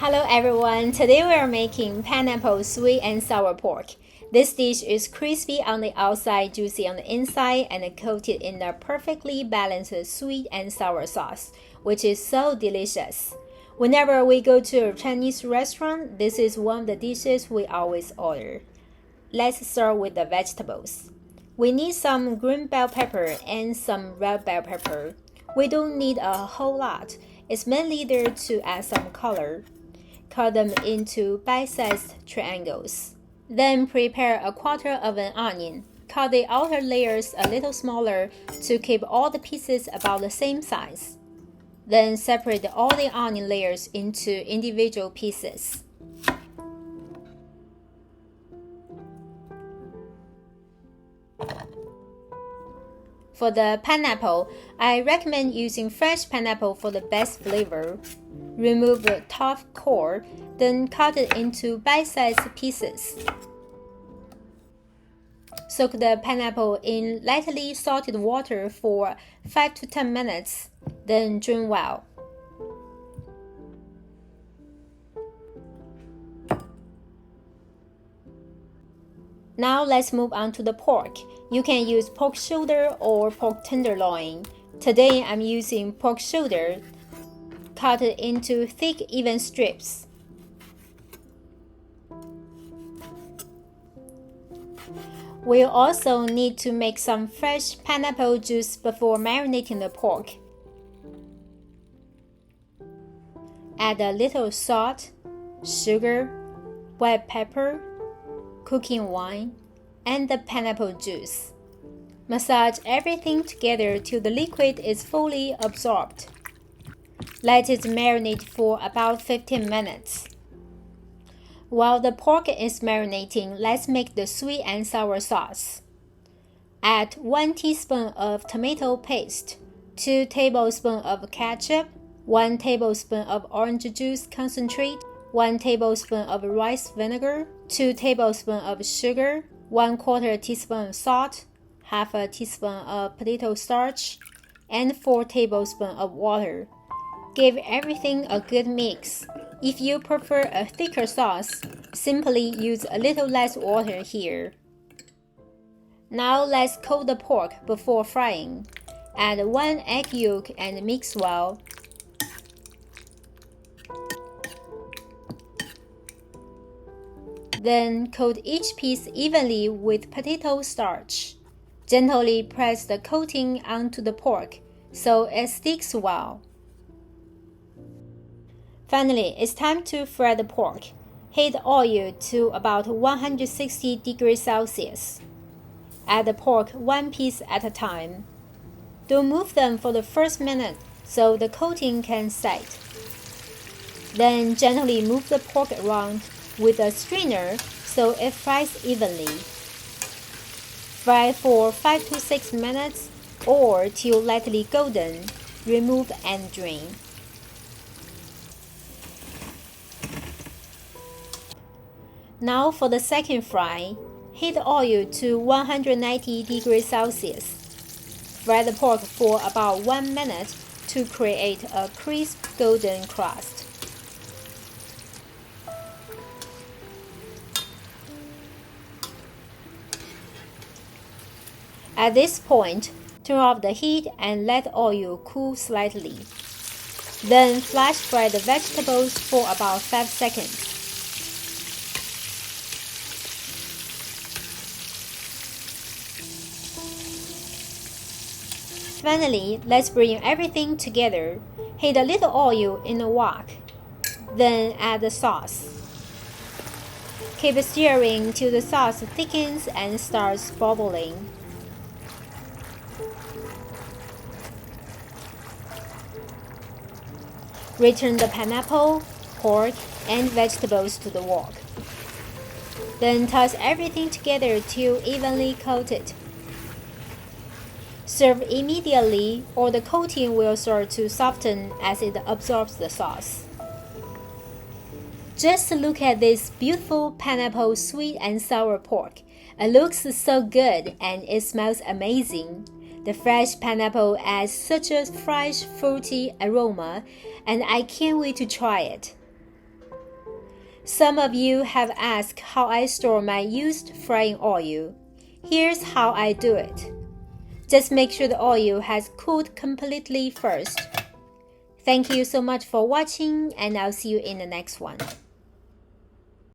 Hello everyone, today we are making pineapple sweet and sour pork. This dish is crispy on the outside, juicy on the inside, and coated in a perfectly balanced sweet and sour sauce, which is so delicious. Whenever we go to a Chinese restaurant, this is one of the dishes we always order. Let's start with the vegetables. We need some green bell pepper and some red bell pepper. We don't need a whole lot. It's mainly there to add some color. Cut them into bite-sized triangles. Then prepare a quarter of an onion. Cut the outer layers a little smaller to keep all the pieces about the same size. Then separate all the onion layers into individual pieces. For the pineapple, I recommend using fresh pineapple for the best flavor. Remove the tough core, then cut it into bite-sized pieces. Soak the pineapple in lightly salted water for 5 to 10 minutes, then drain well. Now let's move on to the pork. You can use pork shoulder or pork tenderloin. Today I'm using pork shoulder. Cut it into thick, even strips. We'll also need to make some fresh pineapple juice before marinating the pork. Add a little salt, sugar, white pepper, cooking wine, and the pineapple juice. Massage everything together till the liquid is fully absorbed. Let it marinate for about 15 minutes. While the pork is marinating, let's make the sweet and sour sauce. Add 1 teaspoon of tomato paste, 2 tablespoons of ketchup, 1 tablespoon of orange juice concentrate, 1 tablespoon of rice vinegar, 2 tablespoons of sugar, 1/4 teaspoon of salt, half a teaspoon of potato starch, and 4 tablespoons of water. Give everything a good mix. If you prefer a thicker sauce, simply use a little less water here. Now let's coat the pork before frying. Add 1 egg yolk and mix well. Then coat each piece evenly with potato starch. Gently press the coating onto the pork so it sticks well. Finally, it's time to fry the pork. Heat oil to about 160 degrees Celsius. Add the pork 1 piece at a time. Don't move them for the first minute so the coating can set. Then gently move the pork around with a strainer so it fries evenly. Fry for 5 to 6 minutes or till lightly golden. Remove and drain. Now for the second fry, heat oil to 190 degrees Celsius. Fry the pork for about 1 minute to create a crisp golden crust. At this point, turn off the heat and let oil cool slightly. Then flash fry the vegetables for about 5 seconds. Finally, let's bring everything together. Heat a little oil in a wok. Then add the sauce. Keep stirring till the sauce thickens and starts bubbling. Return the pineapple, pork, and vegetables to the wok. Then toss everything together till evenly coated. Serve immediately or the coating will start to soften as it absorbs the sauce. Just look at this beautiful pineapple sweet and sour pork. It looks so good and it smells amazing. The fresh pineapple adds such a fresh, fruity aroma, and I can't wait to try it. Some of you have asked how I store my used frying oil. Here's how I do it. Just make sure the oil has cooled completely first. Thank you so much for watching, and I'll see you in the next one.